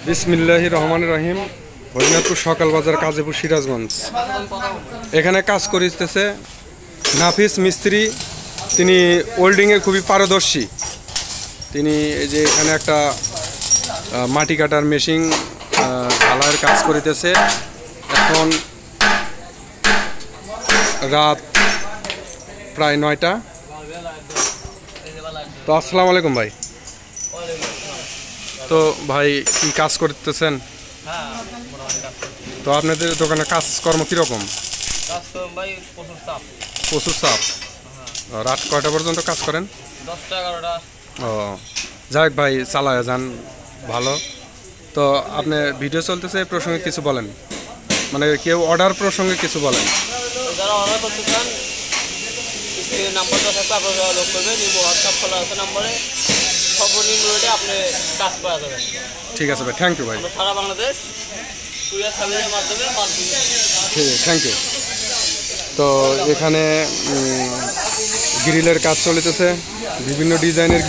বিসমিল্লাহির রহমানির রহিম। হরিনাথপুর সকাল বাজার, কাজীপুর, সিরাজগঞ্জ। এখানে কাজ করিতেছে নাফিস মিস্ত্রি। তিনি ওয়েল্ডিংয়ে খুবই পারদর্শী। তিনি এই যে এখানে একটা মাটি কাটার মেশিন ঢালাইয়ের কাজ করিতেছে। এখন রাত প্রায় 9টা। তো আসসালামু আলাইকুম ভাই। তো ভাই কি কাজ করতেছেন? তো আপনাদের দোকানে কাজকর্ম কীরকম? প্রচুর চাপ। রাত কয়টা পর্যন্ত কাজ করেন? 10টা-11টা। ও যাই হোক ভাই, চালায় যান ভালো। তো আপনি ভিডিও চলতেছে এই প্রসঙ্গে কিছু বলেন, মানে কেউ অর্ডার প্রসঙ্গে কিছু বলেন। যারা অর্ডার করতে চান স্ক্রিনে নাম্বারটা থাকবে, আপনারা যোগাযোগ করবেন। এই হোয়াটসঅ্যাপ খোলা আছে নম্বরে, সর্বনিম্ন রেটে আপনি কাজ পাওয়া যাবেন। ঠিক আছে ভাই, থ্যাংক ইউ ভাই। সারা বাংলাদেশ কুরিয়ার সার্ভিসের মাধ্যমে মাল দিতে। ঠিক আছে, থ্যাংক ইউ। তো এখানে গ্রিলের কাজ চলিতেছে, বিভিন্ন ডিজাইনের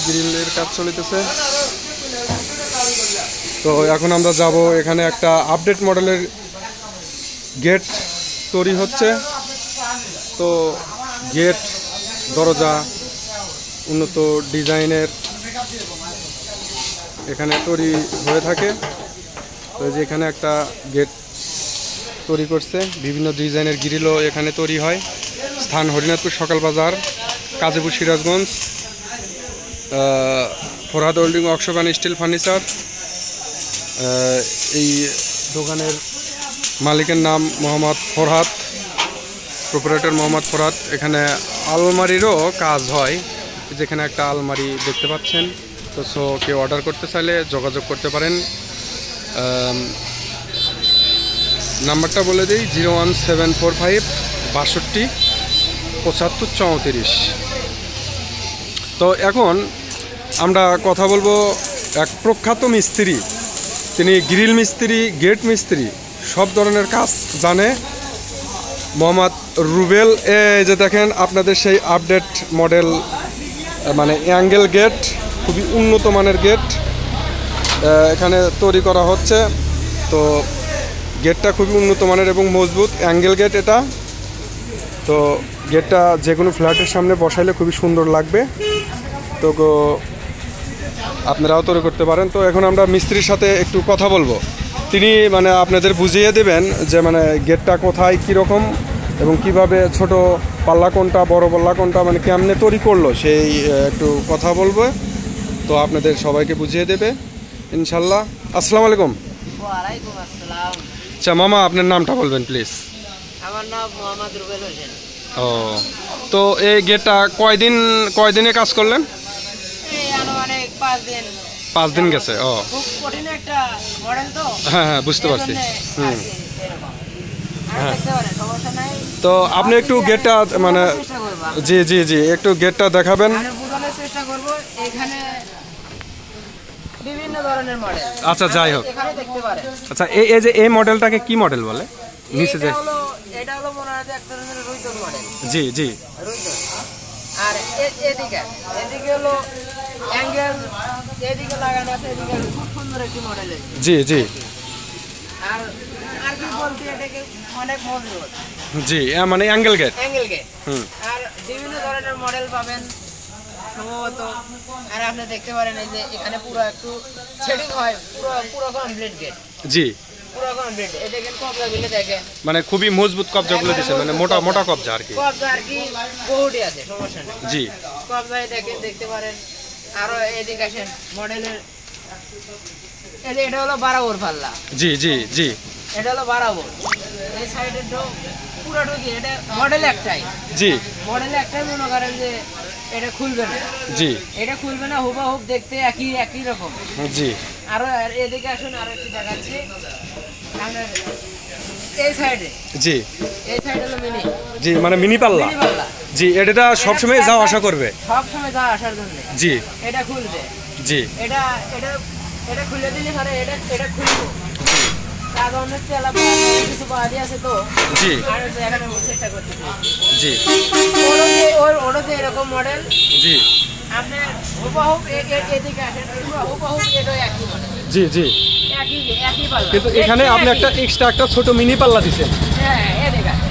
গ্রিলের কাজ চলিতেছে। তো এখন আমরা যাব, এখানে একটা আপডেট মডেলের গেট তৈরি হচ্ছে। তো গেট, দরজা উন্নত ডিজাইনের এখানে তৈরি হয়ে থাকে। তো যে এখানে একটা গেট তৈরি করছে, বিভিন্ন ডিজাইনের গ্রিলও এখানে তৈরি হয়। স্থান হরিনাথপুর সকাল বাজার, Kazipur, Sirajganj. Farhad welding workshop and steel furniture. এই দোকানের মালিকের নাম মোহাম্মদ ফরহাদ, প্রোপাইটার মোহাম্মদ ফরহাদ। এখানে আলমারিরও কাজ হয়, যেখানে একটা আলমারি দেখতে পাচ্ছেন। তো কেউ অর্ডার করতে চাইলে যোগাযোগ করতে পারেন। নাম্বারটা বলে দিই, 01745 62 75 34। তো এখন আমরা কথা বলবো এক প্রখ্যাত মিস্ত্রি। তিনি গ্রিল মিস্ত্রি, গেট মিস্ত্রি, সব ধরনের কাজ জানে, মোহাম্মদ রুবেল। এই যে দেখেন আপনাদের সেই আপডেট মডেল, মানে অ্যাঙ্গেল গেট, খুবই উন্নত মানের গেট এখানে তৈরি করা হচ্ছে। তো গেটটা খুবই উন্নত মানের এবং মজবুত অ্যাঙ্গেল গেট এটা। তো গেটটা যে কোনো ফ্ল্যাটের সামনে বসাইলে খুবই সুন্দর লাগবে। তো আপনারাও তৈরি করতে পারেন। তো এখন আমরা মিস্ত্রির সাথে একটু কথা বলবো। তিনি মানে আপনাদের বুঝিয়ে দেবেন যে মানে গেটটা কোথায়, কীরকম এবং কিভাবে, ছোট পাল্লা কোনটা, বড় পাল্লা কোনটা, মানে কেমনে তৈরি করলো সেই একটু কথা বলবো। তো আপনাদের সবাইকে বুঝিয়ে দেবে ইনশাল্লাহ। আসসালামু আলাইকুম। ওয়ালাইকুম আসসালাম। আচ্ছা মামা, আপনার নামটা বলবেন প্লিজ। আমার নাম মোহাম্মদ রুবেল হোসেন। ও, তো এই গেটটা কয়দিনে কাজ করলেন? এই আনুমানিক 5 দিন। 5 দিন গেছে। ও, খুব কঠিন একটা মডেল তো। হ্যাঁ, বুঝতে পারছি। হ্যাঁ, তো আপনি একটু গেটটা মানে জি একটু গেটটা দেখাবেন। আমি বোঝানোর চেষ্টা করব। এখানে বিভিন্ন ধরনের মডেল। আচ্ছা, যাই হোক। এখানে দেখতে পারেন। আচ্ছা, এই যে এই মডেলটাকে কি মডেল বলে? নিচে যে এটা হলো মনে হয় এক ধরনের রুইতর মডেল। জি রুইতর। আর এদিকে হলো অ্যাঙ্গেল, এদিকে লাগানো আছে, এদিকে খুব সুন্দর একটি মডেল। জি আর কি বলতে, এটাকে অনেক মজবুত। জি, মানে অ্যাঙ্গেল গেট। আর বিভিন্ন ধরনের মডেল পাবেন সম্ভবত। আর আপনি দেখতে পারেন এই যে এখানে পুরো একটু সেটিং হয়, পুরো কমপ্লিট গেট। জি, পুরো কমপ্লিট। এই দেখেন কবজাগুলো দেখেন, মানে খুবই মজবুত কবজাগুলো দিছে, মানে মোটা কবজা আর কি। কবজা আর কি বহুটি আছে, সমস্যা নেই। জি, কবজায় দেখতে পারেন। আরো এদিকে আসেন মডেলের, এটা হলো 12 বোর পাল্লা। জি এটা হলো 12 বোর। এই সাইডের পুরো ঢুকি, এটা মডেল একটাই। জি, মডেল একটাই, মনে করেন যে এটা খুলবে না। জি, এটা খুলবে না, হুবহুব দেখতে একই রকম। জি, আরো এদিকে আসুন, আরো একটু দেখাচ্ছি। এই সাইডে, এই সাইড হলো মিনি। জি, মানে মিনি পাল্লা। জি, এটা সবসময় যাওয়া আসা করবে, সবসময় যাওয়া আসার জন্য। জি, এটা খুলবে। জি, এটা খুলে দিলে পরে এটা খুলবো। কাজ অনেক কিছু বাড়ি আছে তো। জি, এখানে চেষ্টা করতেছি। জি, ওটা এরকম মডেল। জি, আপনি হুবহুব এদিকে আসেন, পুরো হুবহুব এটাই একই মডেল। জি জি। একই পাল্লা। কিন্তু এখানে আপনি একটা এক্সট্রা একটা ছোট মিনি পাল্লা দিচ্ছেন। হ্যাঁ, এদিকে আসেন।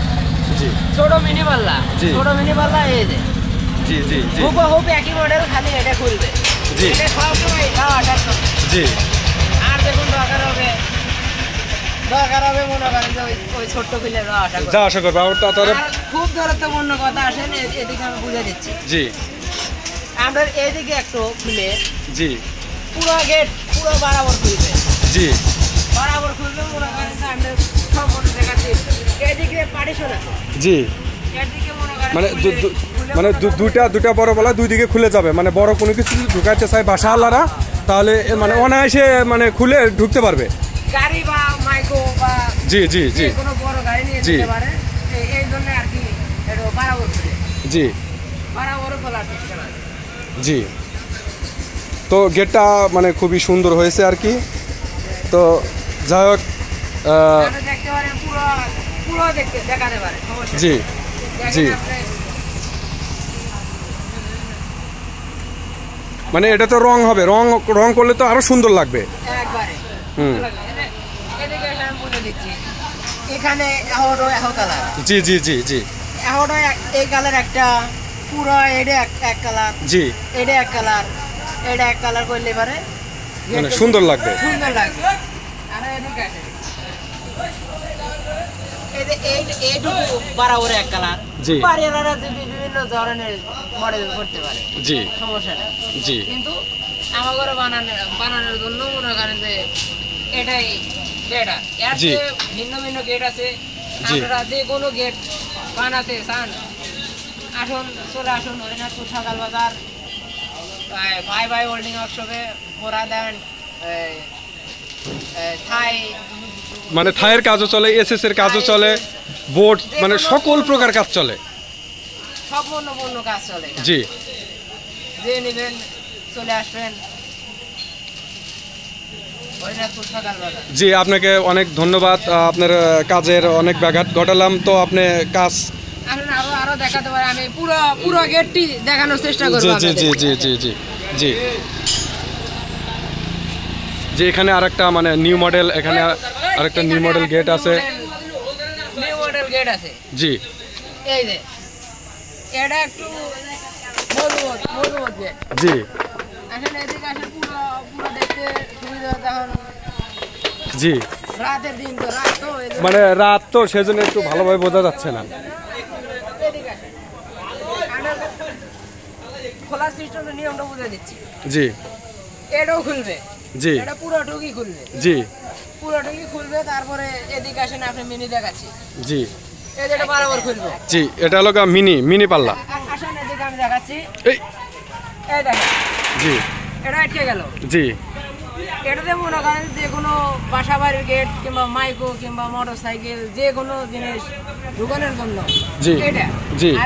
জি ছোট মিনি পাল্লা। জি। ছোট মিনি পাল্লা এই যে। জি জি জি হুবহুব একই মডেল, খালি এটা খুলবে। জি। এটা সবসময় যাওয়া আসার জন্য। জি আর দেখুন দরকার হবে মনে করেন যে ওই ছোট্ট খুলে যাওয়া আসা করবে। যা আশা করবো আর তাড়াতাড়ি। আর খুব গুরুত্বপূর্ণ কথা, আসেন এদিকে আমি বুঝে দিচ্ছি। জি আমরা এইদিকে একটু খুলে জি পুরো গেট পুরো বরাবর খুলবে। জি বরাবর খুলবে, মনে করেন যে আমরা সম্পূর্ণ দেখাচ্ছি। এদিকে পার্টিশন আছে, জি। এদিকে মনে করেন মানে খুলে মানে দুটা বড় বলা দুই দিকে খুলে যাবে, মানে বড় কোনো কিছু যদি ঢুকাইতে চায় বাসাওয়ালারা তাহলে মানে অনায়াসে মানে খুলে ঢুকতে পারবে। গাড়ি বা মাইক্রো বা জি জি জি কোনো বড় গাড়ি নিয়ে জি। যেতে পারে, এই জন্য আর কি এটা বরাবর খুলে জি বরাবর খোলার সিস্টেম আছে। জি। তো গেটটা মানে খুবই সুন্দর হয়েছে আর কি। তো যাই হোক আপনি দেখতে পারেন, পুরো পুরো দেখাতে পারে, সমস্যা নেই। জি দেখেন জি। আপনি, মানে এটা তো রং হবে, রং করলে তো আরো সুন্দর লাগবে। একবারে হুম। এদিকে এসে আমি বলে দিচ্ছি, এখানে এহো কালার, জি জি জি জি এহোটা এই কালার একটা, পুরো এটা এক কালার, জি। এটা এক কালার, এটা এক কালার করলে পারে মানে সুন্দর লাগবে। সুন্দর লাগবে। আর এদিকে আসেন, এইটুকু বরাবর এক কালার। জি। বাড়িওয়ালারা বিভিন্ন ধরনের মডেল করতে পারে, জি সমস্যা নেই। জি কিন্তু আমাদের বানানোর জন্য মনে করেন যে এটাই বেটার। এর জি। চেয়ে ভিন্ন ভিন্ন গেট আছে, জি। আপনারা যে কোনো গেট বানাতে চান আসুন, চলে আসুন হরিনাথপুর সকাল বাজার ভাই হোল্ডিং ওয়ার্কশপে। ওরা দেন থাই, মানে থায়ের কাজও চলে, এসএস এর কাজও চলে, বোর্ড মানে সকল প্রকার কাজ চলে। সম্পূর্ণ কাজ চলে। জি যে নেবেন চলে আসবেন হরিনাথপুর সকাল বাজার। জি, আপনাকে অনেক ধন্যবাদ। আপনার কাজের অনেক ব্যাঘাত ঘটালাম, তো আপনি কাজ আসলে আরো দেখাতে পারে, আমি পুরো গেটটি দেখানোর চেষ্টা করব। জি জি জি জি জি জি জি। যে এখানে আরেকটা মানে নিউ মডেল, এখানে আরেকটা নিউ মডেল গেট আছে। নিউ মডেল গেট আছে। জি এই যে এটা একটু মজবুত গেট। জি আসলে এদিকে আসলে পুরো দেখতে সুবিধা। তখন জি রাতের দিন তো, রাত তো মানে রাত তো সেজন্য একটু ভালোভাবে বোঝা যাচ্ছে না। এদিকে আসেন, খোলার সিস্টেমের নিয়মটা বুঝে দিচ্ছি। জি এটাও খুলবে, জি এটা পুরোটুকুই খুলবে, জি পুরোটুকুই খুলবে। তারপরে এদিকে আসেন, আপনি মিনি দেখাচ্ছি, জি এই যে এটা বরাবর খুলবে। জি। এটা হলো মিনি পাল্লা। আসেন এদিকে আমি দেখাচ্ছি, এই এই দেখেন জি এটা আটকে গেল। জি এটাতে মনে করেন যে কোনো বাসা বাড়ির গেট কিংবা মাইক্রো কিংবা মোটর সাইকেল যে কোনো জিনিস ঢুকানোর জন্য জি এটা। জি। আর